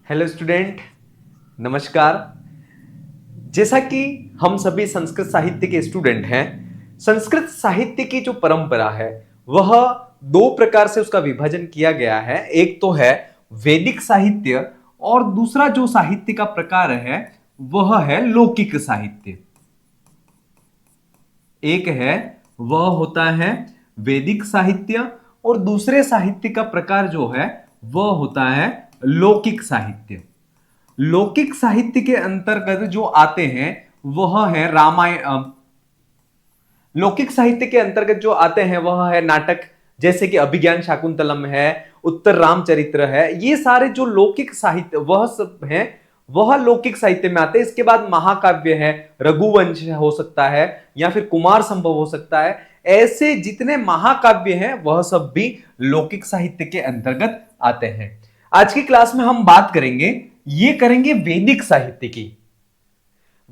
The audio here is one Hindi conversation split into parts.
हेलो स्टूडेंट, नमस्कार। जैसा कि हम सभी संस्कृत साहित्य के स्टूडेंट हैं, संस्कृत साहित्य की जो परंपरा है वह दो प्रकार से उसका विभाजन किया गया है। एक तो है वैदिक साहित्य और दूसरा जो साहित्य का प्रकार है वह है लौकिक साहित्य। एक है वह होता है वैदिक साहित्य और दूसरे साहित्य का प्रकार जो है वह होता है लौकिक साहित्य। लौकिक साहित्य के अंतर्गत जो आते हैं वह है रामायण। लौकिक साहित्य के अंतर्गत जो आते हैं वह है नाटक, जैसे कि अभिज्ञान शाकुंतलम है, उत्तर रामचरित्र है। ये सारे जो लौकिक साहित्य वह सब है वह लौकिक साहित्य में आते हैं। इसके बाद महाकाव्य है, रघुवंश हो सकता है या फिर कुमार संभव हो सकता है। ऐसे जितने महाकाव्य हैं वह सब भी लौकिक साहित्य के अंतर्गत आते हैं। आज की क्लास में हम बात करेंगे, ये करेंगे वैदिक साहित्य की।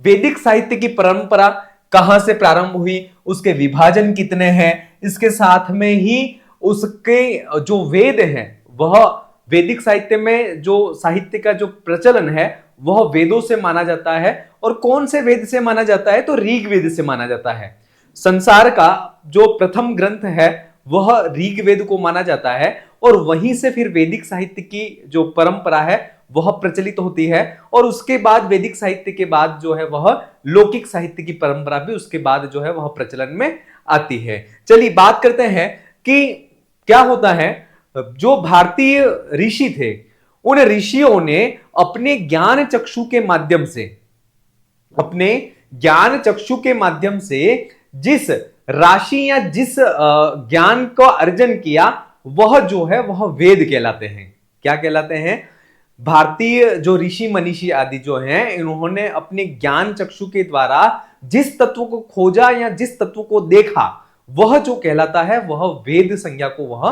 वैदिक साहित्य की परंपरा कहां से प्रारंभ हुई, उसके विभाजन कितने हैं, इसके साथ में ही उसके जो वेद हैं वह वैदिक साहित्य में जो साहित्य का जो प्रचलन है वह वेदों से माना जाता है। और कौन से वेद से माना जाता है, तो ऋग्वेद से माना जाता है। संसार का जो प्रथम ग्रंथ है वह ऋग्वेद को माना जाता है और वहीं से फिर वैदिक साहित्य की जो परंपरा है वह प्रचलित होती है। और उसके बाद वैदिक साहित्य के बाद जो है वह लौकिक साहित्य की परंपरा भी उसके बाद जो है वह प्रचलन में आती है। चलिए बात करते हैं कि क्या होता है। जो भारतीय ऋषि थे उन ऋषियों ने अपने ज्ञान चक्षु के माध्यम से, अपने ज्ञान चक्षु के माध्यम से जिस राशि या जिस ज्ञान का अर्जन किया वह जो है वह वेद कहलाते हैं। क्या कहलाते हैं? भारतीय जो ऋषि मनीषी आदि जो हैं इन्होंने अपने ज्ञान चक्षु के द्वारा जिस तत्व को खोजा या जिस तत्व को देखा वह जो कहलाता है वह वेद संज्ञा को वह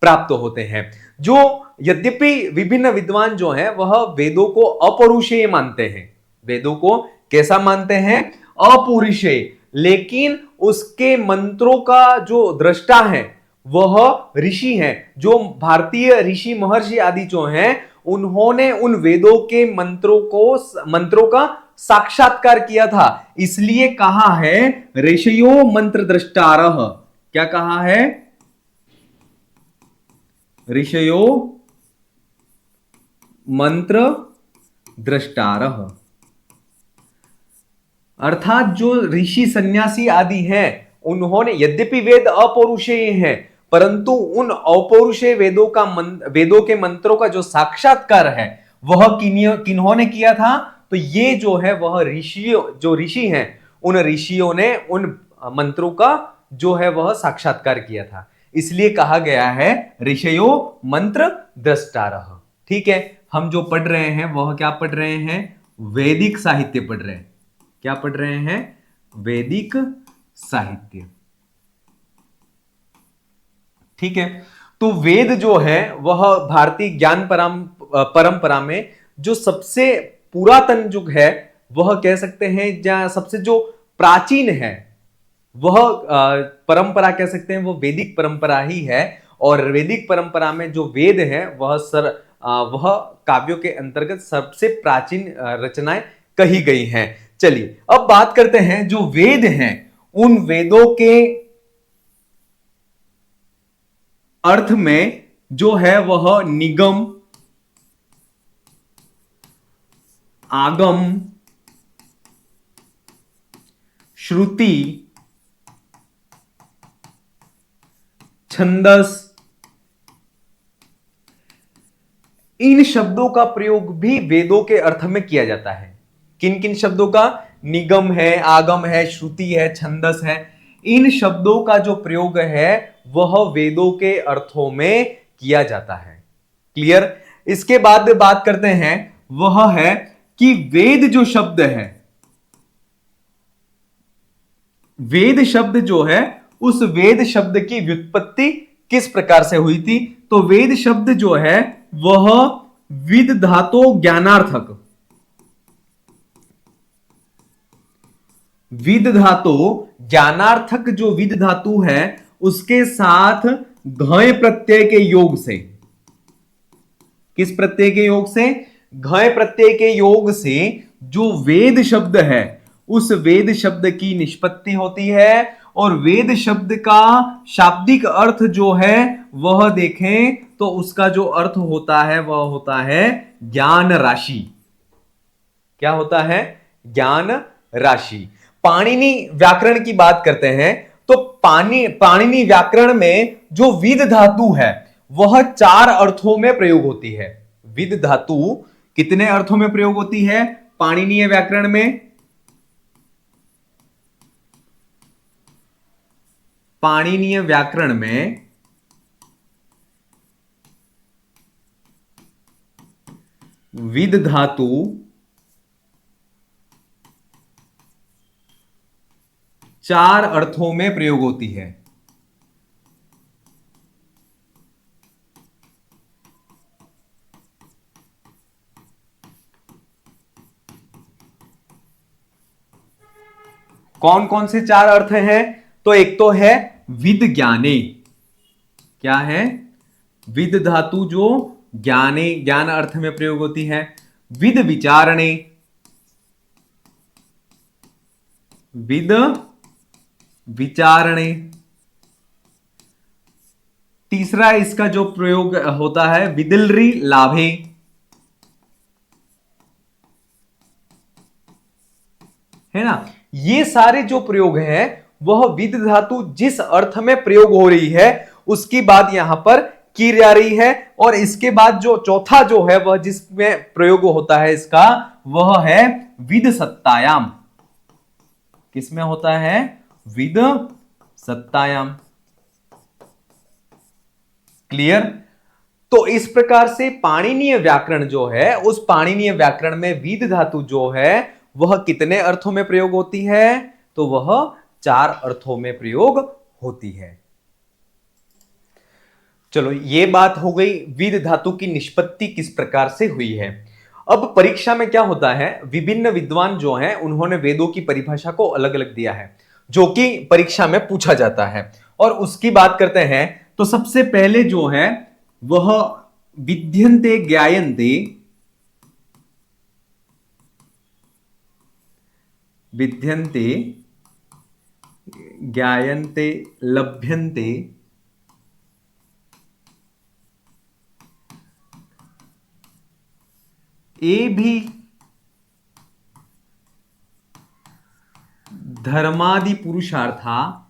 प्राप्त होते हैं। जो यद्यपि विभिन्न विद्वान जो हैं वह वेदों को अपौरुषेय मानते हैं। वेदों को कैसा मानते हैं? अपौरुषेय। लेकिन उसके मंत्रों का जो दृष्टा है वह ऋषि हैं। जो भारतीय ऋषि महर्षि आदि जो हैं उन्होंने उन वेदों के मंत्रों का साक्षात्कार किया था। इसलिए कहा है ऋषयो मंत्र दृष्टारः। क्या कहा है? ऋषयो मंत्र दृष्टारः। अर्थात जो ऋषि सन्यासी आदि हैं उन्होंने, यद्यपि वेद अपौरुषेय हैं, परंतु उन अपौरुषेय वेदों के मंत्रों का जो साक्षात्कार है वह किन्होंने किया था? तो ये जो है वह ऋषि हैं उन ऋषियों ने उन मंत्रों का जो है वह साक्षात्कार किया था। इसलिए कहा गया है ऋषयो मंत्र द्रष्टारः। ठीक है, हम जो पढ़ रहे हैं वह क्या पढ़ रहे हैं? वैदिक साहित्य पढ़ रहे हैं। क्या पढ़ रहे हैं? वैदिक साहित्य। ठीक है, तो वेद जो है वह भारतीय ज्ञान परंपरा में जो सबसे पुरातन युग है वह कह सकते हैं, जहां सबसे जो प्राचीन है वह परंपरा कह सकते हैं वो वैदिक परंपरा ही है। और वैदिक परंपरा में जो वेद है वह काव्यों के अंतर्गत सबसे प्राचीन रचनाएं कही गई हैं। चलिए अब बात करते हैं जो वेद हैं उन वेदों के अर्थ में जो है वह निगम, आगम, श्रुति, छंदस, इन शब्दों का प्रयोग भी वेदों के अर्थ में किया जाता है। किन किन शब्दों का? निगम है, आगम है, श्रुति है, छंदस है। इन शब्दों का जो प्रयोग है वह वेदों के अर्थों में किया जाता है। क्लियर? इसके बाद बात करते हैं वह है कि वेद जो शब्द है, वेद शब्द जो है उस वेद शब्द की व्युत्पत्ति किस प्रकार से हुई थी? तो वेद शब्द जो है वह विद धातो ज्ञानार्थक, विद धातु ज्ञानार्थक जो विद धातु है उसके साथ घय प्रत्यय के योग से, किस प्रत्यय के योग से? घय प्रत्यय के योग से जो वेद शब्द है उस वेद शब्द की निष्पत्ति होती है, और वेद शब्द का शाब्दिक अर्थ जो है वह देखें तो उसका जो अर्थ होता है वह होता है ज्ञान राशि। क्या होता है? ज्ञान राशि। पाणिनि व्याकरण की बात करते हैं तो पाणिनि व्याकरण में जो विद धातु है वह 4 अर्थों में प्रयोग होती है। विद धातु कितने अर्थों में प्रयोग होती है पाणिनीय व्याकरण में? पाणिनीय व्याकरण में विद धातु 4 अर्थों में प्रयोग होती है। कौन कौन से 4 अर्थ हैं? तो एक तो है विद ज्ञाने। क्या है? विद धातु जो ज्ञाने ज्ञान अर्थ में प्रयोग होती है। विद विचारणे, विद विचारणे। तीसरा इसका जो प्रयोग होता है विदिलरी लाभे, है ना। ये सारे जो प्रयोग हैं वह विद धातु जिस अर्थ में प्रयोग हो रही है उसकी बात यहां पर की जा रही है, और इसके बाद जो चौथा जो है वह जिसमें प्रयोग होता है इसका वह है विद सत्तायाम। किसमें होता है? विद सत्तायाम। क्लियर? तो इस प्रकार से पाणिनीय व्याकरण जो है उस पाणिनीय व्याकरण में विद धातु जो है वह कितने अर्थों में प्रयोग होती है? तो वह 4 अर्थों में प्रयोग होती है। चलो ये बात हो गई विद धातु की निष्पत्ति किस प्रकार से हुई है। अब परीक्षा में क्या होता है, विभिन्न विद्वान जो हैं उन्होंने वेदों की परिभाषा को अलग अलग दिया है जो कि परीक्षा में पूछा जाता है, और उसकी बात करते हैं। तो सबसे पहले जो है वह विद्यन्ते ज्ञायन्ते, विद्यन्ते ज्ञायन्ते लभ्यन्ते, ए भी धर्मादि पुरुषार्था,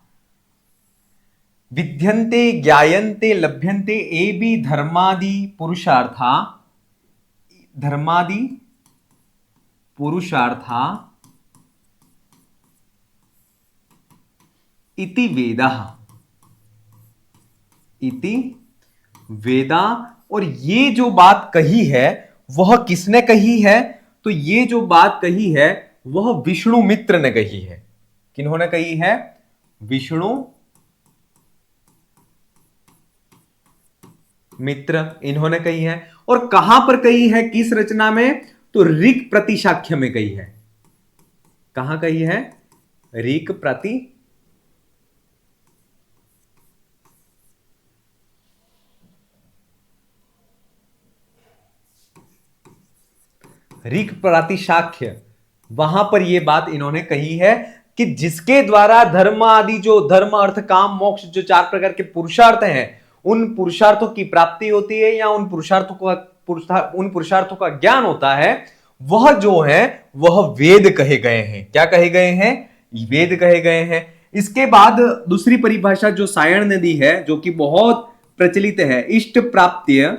विद्यन्ते ज्ञायन्ते लभ्यन्ते ए भी धर्मादि पुरुषार्था, धर्मादि पुरुषार्था इति वेदाः, इति वेदा। और ये जो बात कही है वह किसने कही है? तो ये जो बात कही है वह विष्णु मित्र ने कही है। किन्होंने कही है? विष्णु मित्र इन्होंने कही है। और कहां पर कही है, किस रचना में? तो ऋक् प्रतिशाख्य में कही है। कहां कही है? ऋक् प्रति ऋक् प्रतिशाख्य, वहां पर यह बात इन्होंने कही है कि जिसके द्वारा धर्म आदि जो धर्म अर्थ काम मोक्ष जो 4 प्रकार के पुरुषार्थ हैं उन पुरुषार्थों की प्राप्ति होती है, या उन पुरुषार्थों का ज्ञान होता है, वह जो है वह वेद कहे गए हैं। क्या कहे गए हैं? वेद कहे गए हैं। इसके बाद दूसरी परिभाषा जो सायण ने दी है जो कि बहुत प्रचलित है, इष्ट प्राप्त्य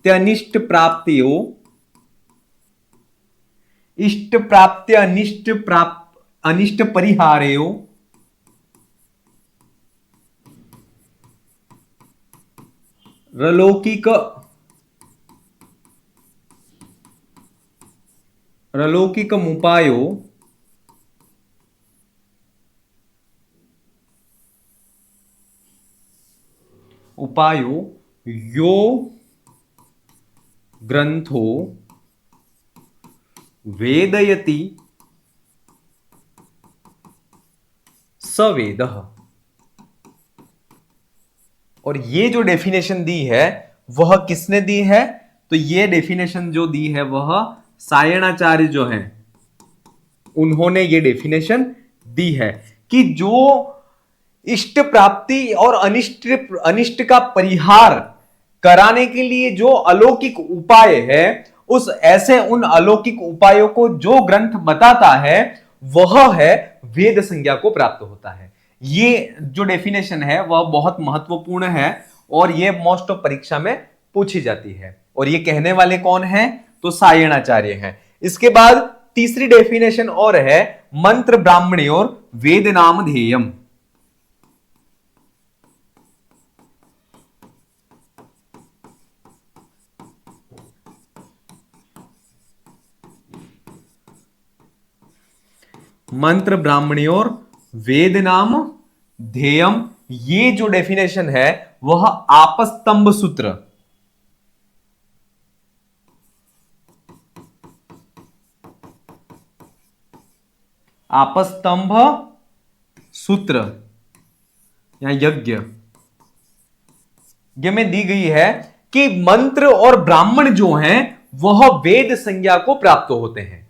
अनिष्ट प्राप्तियों, इष्ट प्राप्त्य अनिष्ट परिहारेयो, रलौकिकमुपायो यो ग्रंथो वेदयति सवेदः। और ये जो डेफिनेशन दी है वह किसने दी है? तो ये डेफिनेशन जो दी है वह सायणाचार्य जो है उन्होंने ये डेफिनेशन दी है कि जो इष्ट प्राप्ति और अनिष्ट अनिष्ट का परिहार कराने के लिए जो अलौकिक उपाय है, उस ऐसे उन अलौकिक उपायों को जो ग्रंथ बताता है वह है वेद संज्ञा को प्राप्त होता है। ये जो डेफिनेशन है वह बहुत महत्वपूर्ण है और ये मोस्ट ऑफ परीक्षा में पूछी जाती है। और ये कहने वाले कौन है? तो सायणाचार्य हैं। इसके बाद तीसरी डेफिनेशन और है मंत्र ब्राह्मणी और वेद नाम ध्येयम। मंत्र ब्राह्मणी और वेद नाम ध्येयम, ये जो डेफिनेशन है वह आपस्तंभ सूत्र, आपस्तंभ सूत्र या यज्ञ में दी गई है कि मंत्र और ब्राह्मण जो हैं वह वेद संज्ञा को प्राप्त होते हैं।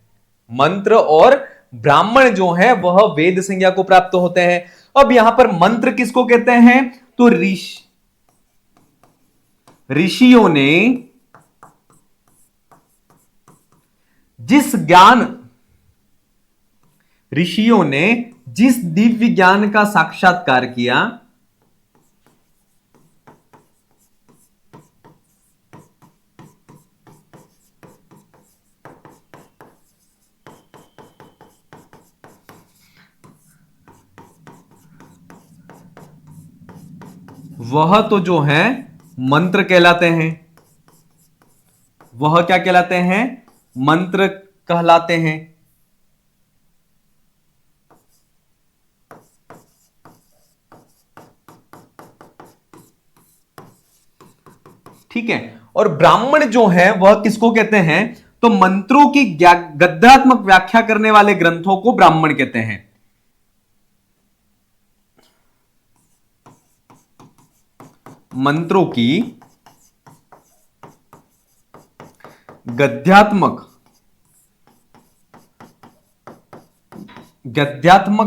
मंत्र और ब्राह्मण जो हैं वह वेद संज्ञा को प्राप्त होते हैं। अब यहां पर मंत्र किसको कहते हैं? तो ऋषियों ने जिस दिव्य ज्ञान का साक्षात्कार किया, वह तो जो है मंत्र कहलाते हैं। वह क्या कहलाते हैं? मंत्र कहलाते हैं। ठीक है। और ब्राह्मण जो है वह किसको कहते हैं? तो मंत्रों की गद्यात्मक व्याख्या करने वाले ग्रंथों को ब्राह्मण कहते हैं। मंत्रों की गद्यात्मक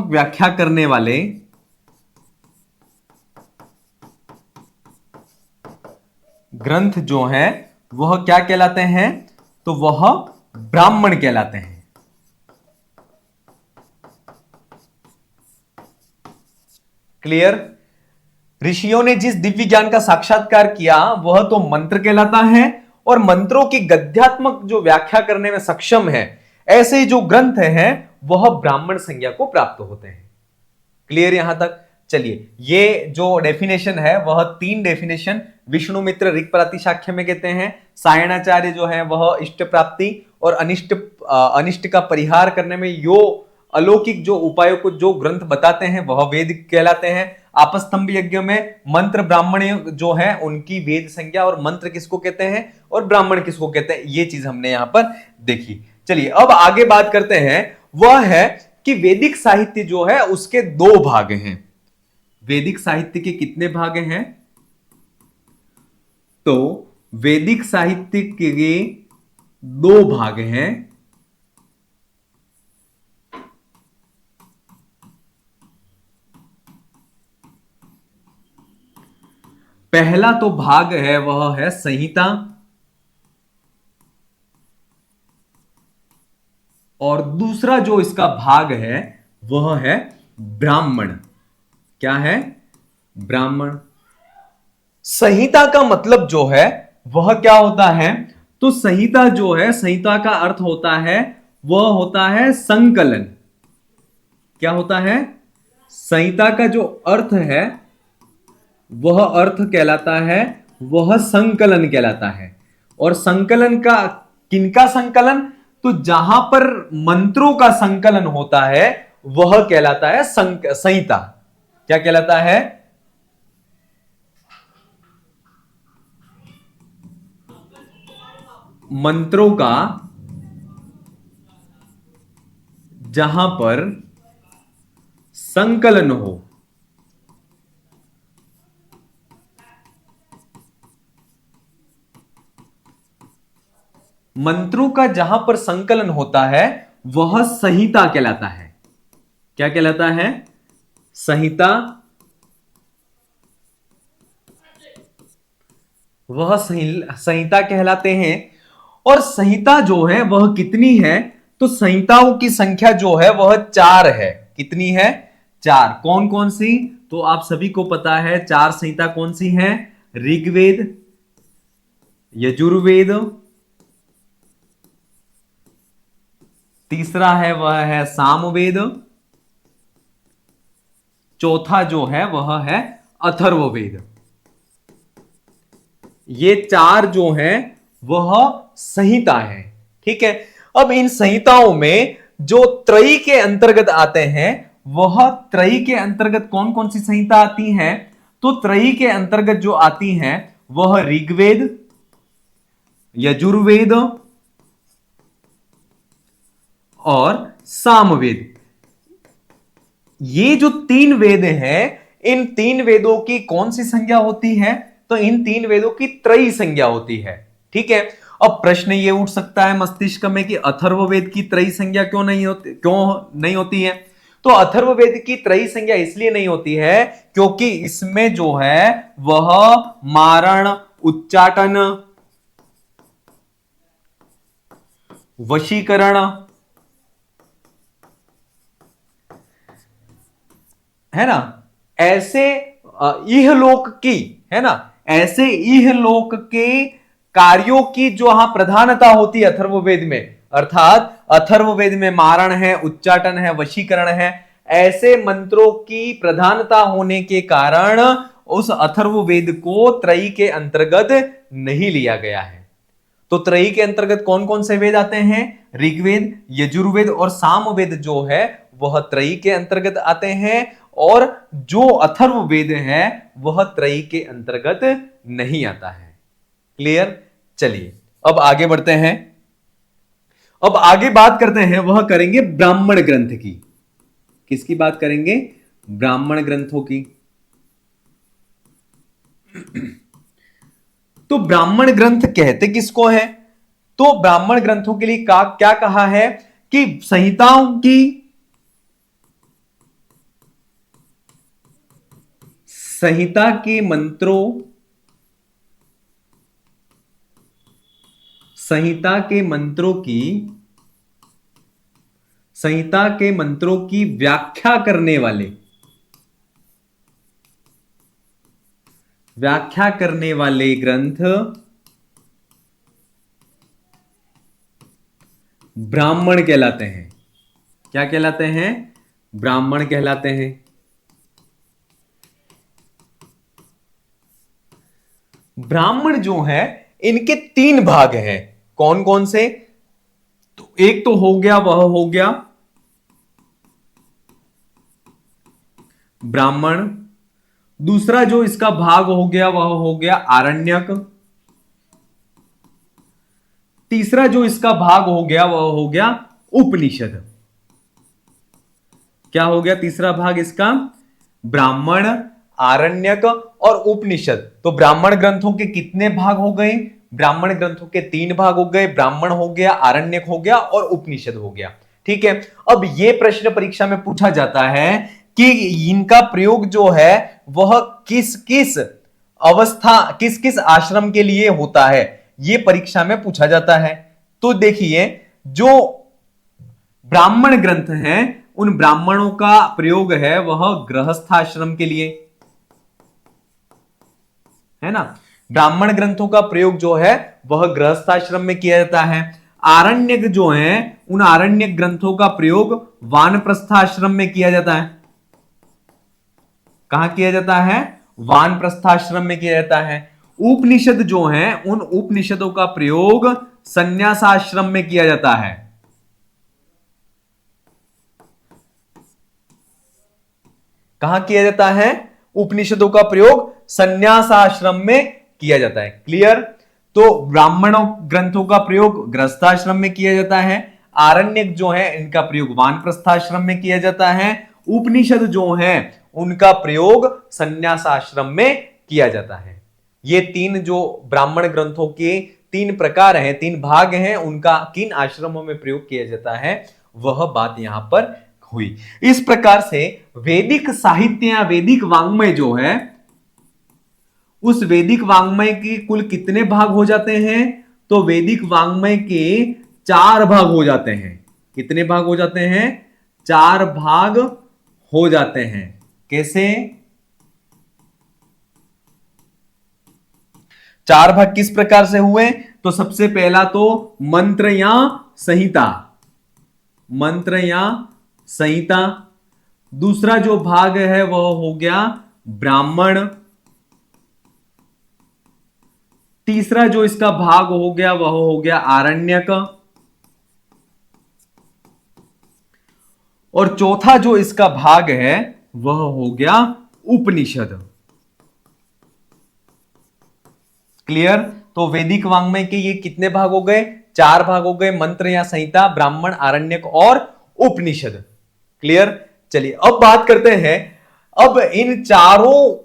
व्याख्या करने वाले ग्रंथ जो हैं वह क्या कहलाते हैं? तो वह ब्राह्मण कहलाते हैं। क्लियर? ऋषियों ने जिस दिव्य ज्ञान का साक्षात्कार किया वह तो मंत्र कहलाता है, और मंत्रों की गद्यात्मक जो व्याख्या करने में सक्षम है ऐसे जो ग्रंथ हैं वह ब्राह्मण संज्ञा को प्राप्त होते हैं। क्लियर यहां तक? चलिए, ये जो डेफिनेशन है वह 3 डेफिनेशन विष्णुमित्र ऋक् प्रातिशाख्य में कहते हैं। सायणाचार्य जो है वह इष्ट प्राप्ति और अनिष्ट का परिहार करने में यो अलौकिक जो उपायों को जो ग्रंथ बताते हैं वह वेद कहलाते हैं। आपस्तंभ यज्ञ में मंत्र ब्राह्मण जो है उनकी वेद संज्ञा, और मंत्र किसको कहते हैं और ब्राह्मण किसको कहते हैं, ये चीज हमने यहां पर देखी। चलिए अब आगे बात करते हैं, वह है कि वैदिक साहित्य जो है उसके 2 भाग हैं। वैदिक साहित्य के कितने भाग हैं? तो वैदिक साहित्य के 2 भाग हैं। पहला तो भाग है वह है संहिता, और दूसरा जो इसका भाग है वह है ब्राह्मण। क्या है? ब्राह्मण। संहिता का मतलब जो है वह क्या होता है? तो संहिता जो है, संहिता का अर्थ होता है, वह होता है संकलन। क्या होता है? संहिता का जो अर्थ है वह अर्थ कहलाता है, वह संकलन कहलाता है। और संकलन का किनका संकलन? तो जहां पर मंत्रों का संकलन होता है वह कहलाता है संहिता। क्या कहलाता है? मंत्रों का जहां पर संकलन हो, मंत्रों का जहां पर संकलन होता है वह संहिता कहलाता है। क्या कहलाता है? संहिता। वह संहिता कहलाते हैं। और संहिता जो है वह कितनी है? तो संहिताओं की संख्या जो है वह 4 है। कितनी है? 4। कौन कौन सी? तो आप सभी को पता है 4 संहिता कौन सी हैं? ऋग्वेद, यजुर्वेद, तीसरा है वह है सामवेद, चौथा जो है वह है अथर्ववेद। ये 4 जो है वह संहिता है। ठीक है। अब इन संहिताओं में जो त्रयी के अंतर्गत आते हैं, वह त्रयी के अंतर्गत कौन कौन सी संहिता आती हैं? तो त्रयी के अंतर्गत जो आती हैं वह ऋग्वेद, यजुर्वेद और सामवेद। ये जो 3 वेद हैं, इन 3 वेदों की कौन सी संज्ञा होती है? तो इन 3 वेदों की त्रयी संज्ञा होती है। ठीक है। अब प्रश्न ये उठ सकता है मस्तिष्क में कि अथर्ववेद की त्रयी संज्ञा क्यों नहीं होती है? तो अथर्ववेद की त्रयी संज्ञा इसलिए नहीं होती है क्योंकि इसमें जो है वह मारण, उच्चाटन, वशीकरण, है ना, ऐसे इहलोक की, है ना, ऐसे इहलोक के कार्यों की जो यहां प्रधानता होती है अथर्ववेद में, अर्थात अथर्ववेद में मारण है, उच्चाटन है, वशीकरण है, ऐसे मंत्रों की प्रधानता होने के कारण उस अथर्ववेद को त्रयी के अंतर्गत नहीं लिया गया है। तो त्रयी के अंतर्गत कौन कौन से वेद आते हैं? ऋग्वेद, यजुर्वेद और सामवेद जो है वह त्रयी के अंतर्गत आते हैं, और जो अथर्ववेद है वह त्रयी के अंतर्गत नहीं आता है। क्लियर? चलिए अब आगे बढ़ते हैं। अब आगे बात करते हैं, वह करेंगे ब्राह्मण ग्रंथ की। किसकी बात करेंगे? ब्राह्मण ग्रंथों की। तो ब्राह्मण ग्रंथ कहते किसको है? तो ब्राह्मण ग्रंथों के लिए क्या कहा है कि संहिताओं की संहिता के मंत्रों संहिता के मंत्रों की व्याख्या करने वाले ग्रंथ ब्राह्मण कहलाते हैं। क्या कहलाते हैं? ब्राह्मण कहलाते हैं। ब्राह्मण जो है इनके 3 भाग हैं। कौन कौन से? तो एक तो हो गया, वह हो गया ब्राह्मण। दूसरा जो इसका भाग हो गया वह हो गया आरण्यक। तीसरा जो इसका भाग हो गया वह हो गया उपनिषद। क्या हो गया तीसरा भाग इसका? ब्राह्मण, आरण्यक और उपनिषद। तो ब्राह्मण ग्रंथों के कितने भाग हो गए? ब्राह्मण ग्रंथों के 3 भाग हो गए। ब्राह्मण हो गया, आरण्यक हो गया और उपनिषद हो गया। ठीक है। अब यह प्रश्न परीक्षा में पूछा जाता है कि इनका प्रयोग जो है वह किस किस अवस्था, किस किस आश्रम के लिए होता है, यह परीक्षा में पूछा जाता है। तो देखिए, जो ब्राह्मण ग्रंथ हैं उन ब्राह्मणों का प्रयोग है वह गृहस्थाश्रम के लिए, है ना। ब्राह्मण ग्रंथों का प्रयोग जो है वह गृहस्थाश्रम में किया जाता है। आरण्यक जो है उन आरण्यक ग्रंथों का प्रयोग वानप्रस्थाश्रम में किया जाता है। कहां किया जाता है? वानप्रस्थाश्रम में किया जाता है। उपनिषद जो है उन उपनिषदों का प्रयोग संन्यासाश्रम में किया जाता है। कहां किया जाता है? उपनिषदों का प्रयोग संन्यासाश्रम में किया जाता है। क्लियर? तो ब्राह्मणों ग्रंथों का प्रयोग गृहस्थाश्रम में किया जाता है। आरण्यक जो है इनका प्रयोग वानप्रस्थाश्रम में किया जाता है। उपनिषद जो है उनका प्रयोग संन्यासाश्रम में किया जाता है। ये 3 जो ब्राह्मण ग्रंथों के तीन प्रकार हैं, तीन भाग हैं, उनका किन आश्रमों में प्रयोग किया जाता है, वह बात यहां पर हुई। इस प्रकार से वैदिक साहित्य या वैदिक वांग्मय जो है, उस वैदिक वांग्मय के कुल कितने भाग हो जाते हैं? तो वैदिक वांग्मय के 4 भाग हो जाते हैं। कितने भाग हो जाते हैं? 4 भाग हो जाते हैं। कैसे? 4 भाग किस प्रकार से हुए? तो सबसे पहला तो मंत्र या संहिता, मंत्र या संहिता। दूसरा जो भाग है वह हो गया ब्राह्मण। तीसरा जो इसका भाग हो गया वह हो गया आरण्यक। और चौथा जो इसका भाग है वह हो गया उपनिषद। क्लियर? तो वैदिक वांग्मय के ये कितने भाग हो गए? 4 भाग हो गए, मंत्र या संहिता, ब्राह्मण, आरण्यक और उपनिषद। क्लियर? चलिए अब बात करते हैं, अब इन चारों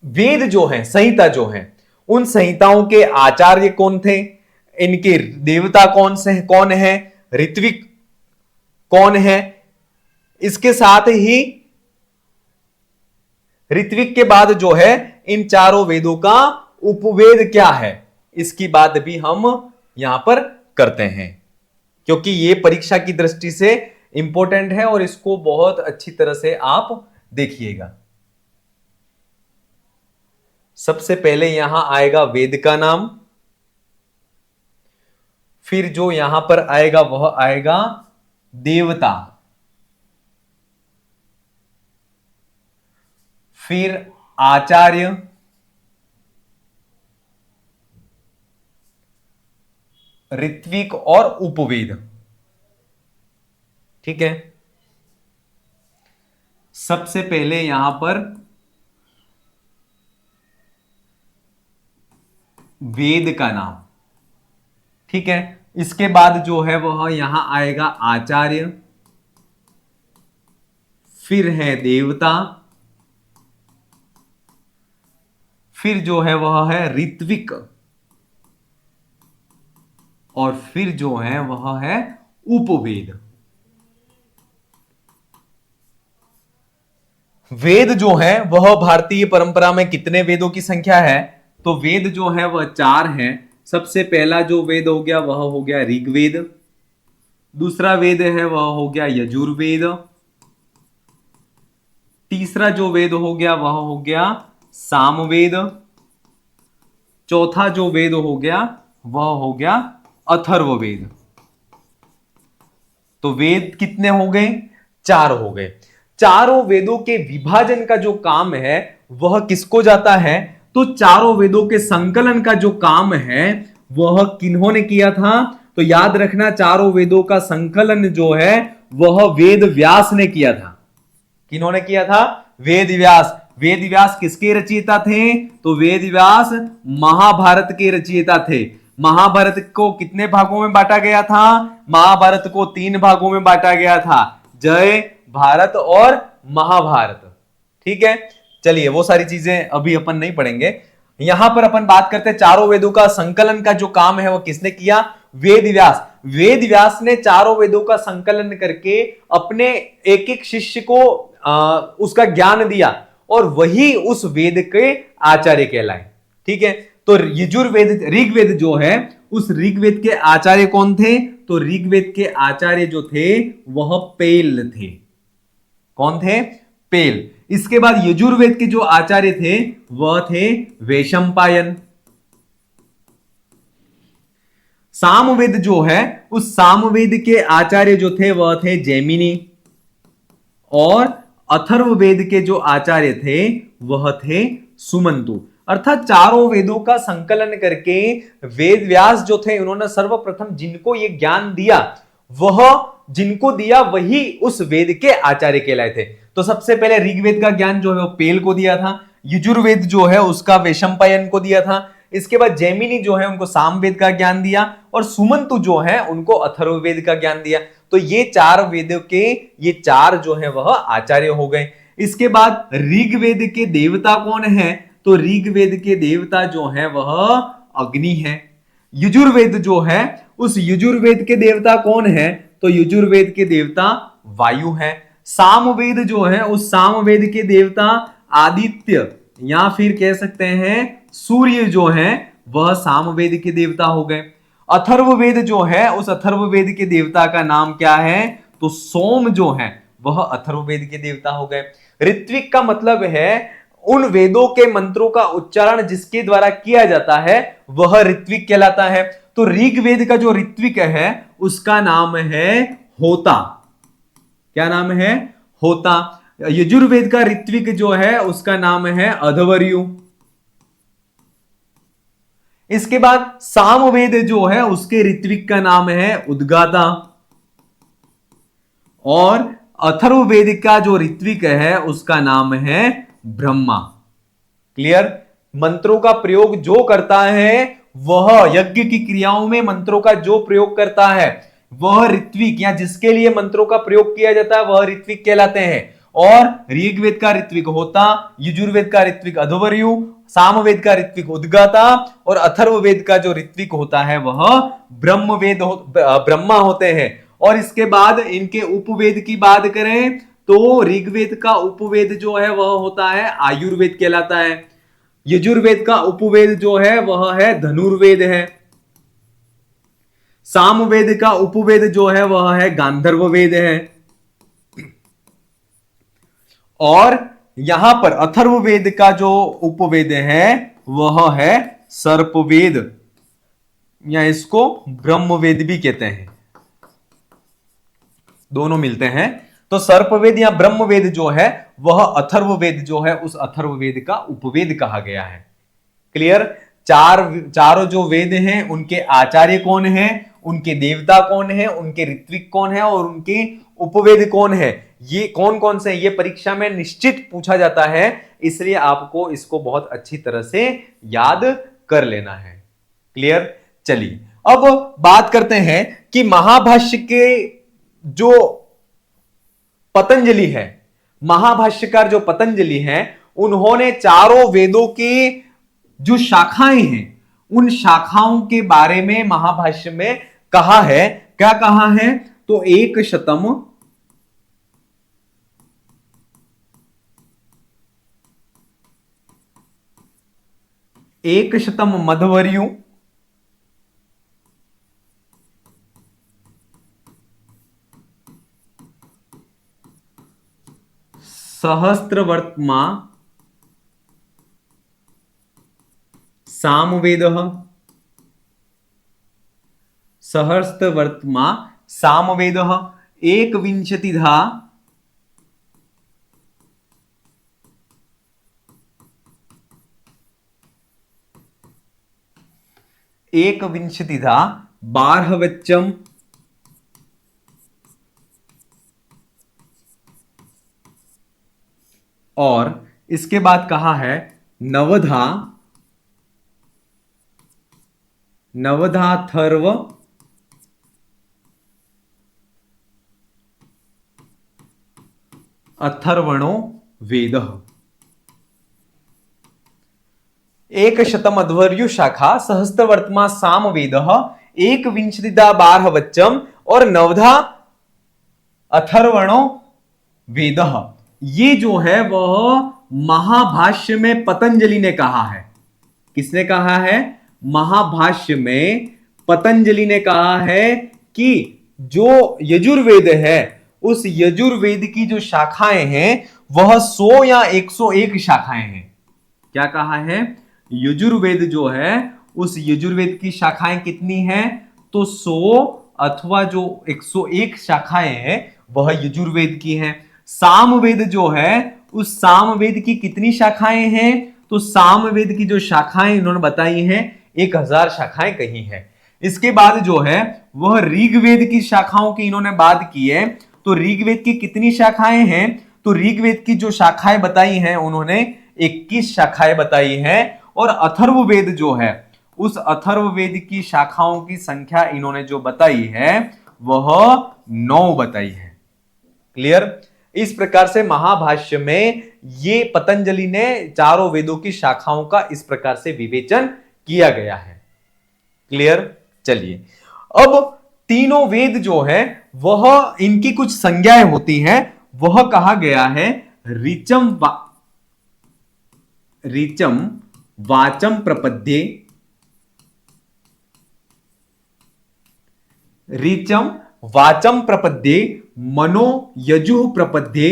वेद जो है, संहिता जो है, उन संहिताओं के आचार्य कौन थे, इनके देवता कौन है, ऋत्विक कौन है, इसके साथ ही ऋत्विक के बाद जो है इन चारों वेदों का उपवेद क्या है, इसकी बात भी हम यहां पर करते हैं, क्योंकि यह परीक्षा की दृष्टि से इंपॉर्टेंट है और इसको बहुत अच्छी तरह से आप देखिएगा। सबसे पहले यहां आएगा वेद का नाम, फिर जो यहां पर आएगा वह आएगा देवता, फिर आचार्य, ऋत्विक और उपवेद। ठीक है, सबसे पहले यहां पर वेद का नाम। ठीक है, इसके बाद जो है वह यहां आएगा आचार्य, फिर है देवता, फिर जो है वह है ऋत्विक, और फिर जो है वह है उपवेद। वेद जो है वह भारतीय परंपरा में कितने वेदों की संख्या है? तो वेद जो है वह 4 हैं। सबसे पहला जो वेद हो गया वह हो गया ऋग्वेद, दूसरा वेद है वह हो गया यजुर्वेद, तीसरा जो वेद हो गया वह हो गया सामवेद, चौथा जो वेद हो गया वह हो गया अथर्ववेद। तो वेद कितने हो गए? 4 हो गए। चारों वेदों के विभाजन का जो काम है वह किसको जाता है? तो चारों वेदों के संकलन का जो काम है वह किन्होंने किया था? तो याद रखना, चारों वेदों का संकलन जो है वह वेद व्यास ने किया था। किन्होंने किया था? वेद व्यास। वेद व्यास किसके रचयिता थे? तो वेद व्यास महाभारत के रचयिता थे। महाभारत को कितने भागों में बांटा गया था? महाभारत को 3 भागों में बांटा गया था, जय, भारत और महाभारत। ठीक है, चलिए वो सारी चीजें अभी अपन नहीं पढ़ेंगे। यहां पर अपन बात करते हैं चारों वेदों का संकलन का जो काम है वह किसने किया? वेद व्यास। वेद व्यास ने चारों वेदों का संकलन करके अपने एक एक शिष्य को उसका ज्ञान दिया और वही उस वेद के आचार्य कहलाए। ठीक है, तो यजुर्वेद, ऋग्वेद जो है, उस ऋग्वेद के आचार्य कौन थे? तो ऋग्वेद के आचार्य जो थे वह पेल थे। कौन थे? पेल। इसके बाद यजुर्वेद के जो आचार्य थे वह थे वैशंपायन। सामवेद जो है, उस सामवेद के आचार्य जो थे वह थे जैमिनी, और अथर्ववेद के जो आचार्य थे वह थे सुमंतु। अर्थात चारों वेदों का संकलन करके वेद व्यास जो थे, उन्होंने सर्वप्रथम जिनको ये ज्ञान दिया, वह जिनको दिया वही उस वेद के आचार्य कहलाए थे। तो सबसे पहले ऋग्वेद का ज्ञान जो है वो पेल को दिया था, यजुर्वेद जो है उसका वैशंपायन को दिया था, इसके बाद जैमिनी जो है उनको सामवेद का ज्ञान दिया, और सुमंतु जो है उनको अथर्ववेद का ज्ञान दिया। तो ये 4 वेदों के ये 4 जो है वह आचार्य हो गए। इसके बाद ऋग्वेद के देवता कौन है? तो ऋग्वेद के देवता जो है वह अग्नि है। यजुर्वेद जो है, उस यजुर्वेद के देवता कौन है? तो यजुर्वेद के देवता वायु है। सामवेद जो है, उस सामवेद के देवता आदित्य या फिर कह सकते हैं सूर्य जो है, वह सामवेद के देवता हो गए। अथर्ववेद जो है, उस अथर्ववेद के देवता का नाम क्या है? तो सोम जो है वह अथर्ववेद के देवता हो गए। ऋत्विक का मतलब है उन वेदों के मंत्रों का उच्चारण जिसके द्वारा किया जाता है वह ऋत्विक कहलाता है। तो ऋग्वेद का जो ऋत्विक है उसका नाम है होता। क्या नाम है? होता। यजुर्वेद का ऋत्विक जो है उसका नाम है अध्वर्यु। इसके बाद सामवेद जो है उसके ऋत्विक का नाम है उद्गाता। और अथर्ववेद का जो ऋत्विक है उसका नाम है ब्रह्मा। क्लियर? मंत्रों का प्रयोग जो करता है वह, यज्ञ की क्रियाओं में मंत्रों का जो प्रयोग करता है वह ऋत्विक, या जिसके लिए मंत्रों का प्रयोग किया जाता है वह ऋत्विक कहलाते हैं। और ऋग्वेद का ऋत्विक होता, यजुर्वेद का ऋत्विक अध्वर्यु, सामवेद का ऋत्विक उद्गाता और अथर्ववेद का जो ऋत्विक होता है वह ब्रह्मा होते हैं। और इसके बाद इनके उपवेद की बात करें तो ऋग्वेद का उपवेद जो है वह होता है आयुर्वेद कहलाता है। यजुर्वेद का उपवेद जो है वह है धनुर्वेद है। सामवेद का उपवेद जो है वह है गांधर्व वेद है। और यहां पर अथर्ववेद का जो उपवेद है वह है सर्पवेद, या इसको ब्रह्मवेद भी कहते हैं, दोनों मिलते हैं। तो सर्पवेद या ब्रह्मवेद जो है वह अथर्ववेद जो है उस अथर्ववेद का उपवेद कहा गया है। क्लियर? चारों जो वेद हैं उनके आचार्य कौन है, उनके देवता कौन है, उनके ऋत्विक कौन है और उनके उपवेद कौन है, ये कौन कौन से, ये परीक्षा में निश्चित पूछा जाता है। इसलिए आपको इसको बहुत अच्छी तरह से याद कर लेना है। क्लियर? चलिए अब बात करते हैं कि महाभाष्य के जो पतंजलि है, महाभाष्यकार जो पतंजलि हैं, उन्होंने चारों वेदों के जो शाखाएं हैं उन शाखाओं के बारे में महाभाष्य में कहा है। क्या कहा है? तो एक शतम मध्वर्यु, सहस्त्रवर्त्मा सामवेदः, सहस्त्रवर्त्मा सामवेदः एकविंशतिधा बारहवच्चम और इसके बाद कहा है नवधाथर्व अथर्वणो वेद। एक शतम अध्वर्यु शाखा, सहस्त्रवर्त्मा सामवेद, एक विंशतिदा बारहवच्चम और नवधा अथर्वणो वेद। ये जो है वह महाभाष्य में पतंजलि ने कहा है। किसने कहा है? महाभाष्य में पतंजलि ने कहा है कि जो यजुर्वेद है उस यजुर्वेद की जो शाखाएं हैं वह 100 या 101 शाखाएं हैं। क्या कहा है? यजुर्वेद जो है उस यजुर्वेद की शाखाएं कितनी हैं? तो 100 अथवा जो 101 शाखाएं हैं वह यजुर्वेद की हैं। सामवेद जो है उस सामवेद की कितनी शाखाएं हैं? तो सामवेद की जो शाखाएं इन्होंने बताई हैं 1000 शाखाएं कही हैं। इसके बाद जो है वह ऋग्वेद की शाखाओं की इन्होंने बात की है। तो ऋग्वेद की कितनी शाखाएं हैं? तो ऋग्वेद की जो शाखाएं बताई हैं उन्होंने 21 शाखाएं बताई हैं। और अथर्ववेद जो है उस अथर्ववेद की शाखाओं की संख्या इन्होंने जो बताई है वह 9 बताई है। क्लियर? इस प्रकार से महाभाष्य में ये पतंजलि ने चारों वेदों की शाखाओं का इस प्रकार से विवेचन किया गया है। क्लियर। चलिए, अब तीनों वेद जो है वह इनकी कुछ संज्ञाएं होती हैं, वह कहा गया है ऋचम वाचम प्रपद्ये, ऋचम वाचम प्रपद्ये, मनो यजुः प्रपद्ये,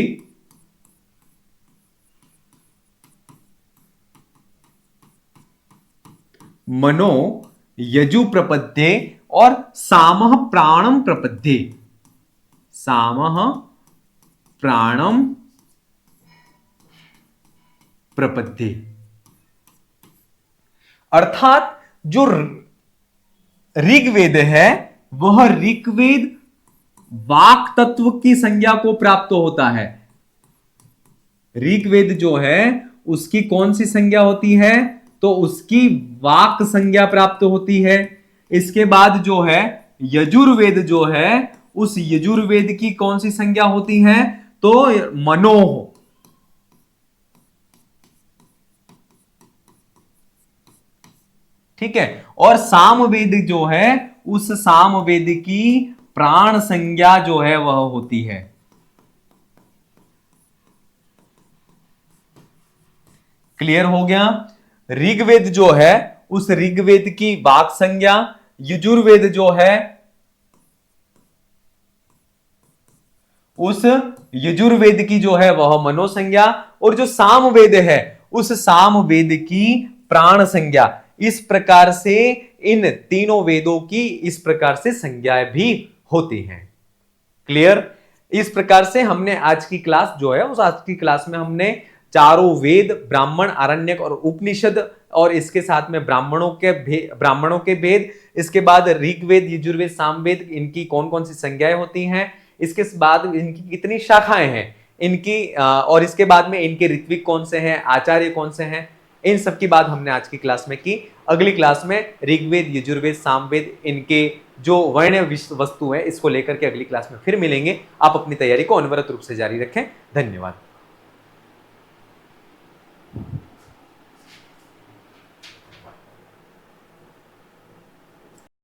मनो यजु प्रपद्ये और सामः प्राणम प्रपद्ये, सामः प्राणम प्रपद्ये। अर्थात जो ऋग्वेद है वह ऋग्वेद वाक तत्व की संज्ञा को प्राप्त होता है। ऋग्वेद जो है उसकी कौन सी संज्ञा होती है, तो उसकी वाक संज्ञा प्राप्त होती है। इसके बाद जो है यजुर्वेद जो है उस यजुर्वेद की कौन सी संज्ञा होती है, तो मनोह। ठीक है, और सामवेद जो है उस सामवेद की प्राण संज्ञा जो है वह होती है। क्लियर हो गया। ऋग्वेद जो है उस ऋग्वेद की वाक संज्ञा, यजुर्वेद जो है उस यजुर्वेद की जो है वह मनोसंज्ञा, और जो सामवेद है उस सामवेद की प्राण संज्ञा। इस प्रकार से इन तीनों वेदों की इस प्रकार से संज्ञाएं भी होती हैं। क्लियर। इस प्रकार से हमने आज की क्लास जो है उस आज की क्लास में हमने चारों वेद, ब्राह्मण, आरण्यक और उपनिषद, और इसके साथ में ब्राह्मणों के भेद, इसके बाद ऋग्वेद, यजुर्वेद, सामवेद, इनकी कौन कौन सी संज्ञाएं होती हैं, इसके बाद इनकी कितनी शाखाएं हैं इनकी, और इसके बाद में इनके ऋत्विक कौन से हैं, आचार्य कौन से हैं, इन सब की बात हमने आज की क्लास में की। अगली क्लास में ऋग्वेद, यजुर्वेद, सामवेद, इनके जो वर्ण वस्तु है इसको लेकर के अगली क्लास में फिर मिलेंगे। आप अपनी तैयारी को अनवरत रूप से जारी रखें। धन्यवाद।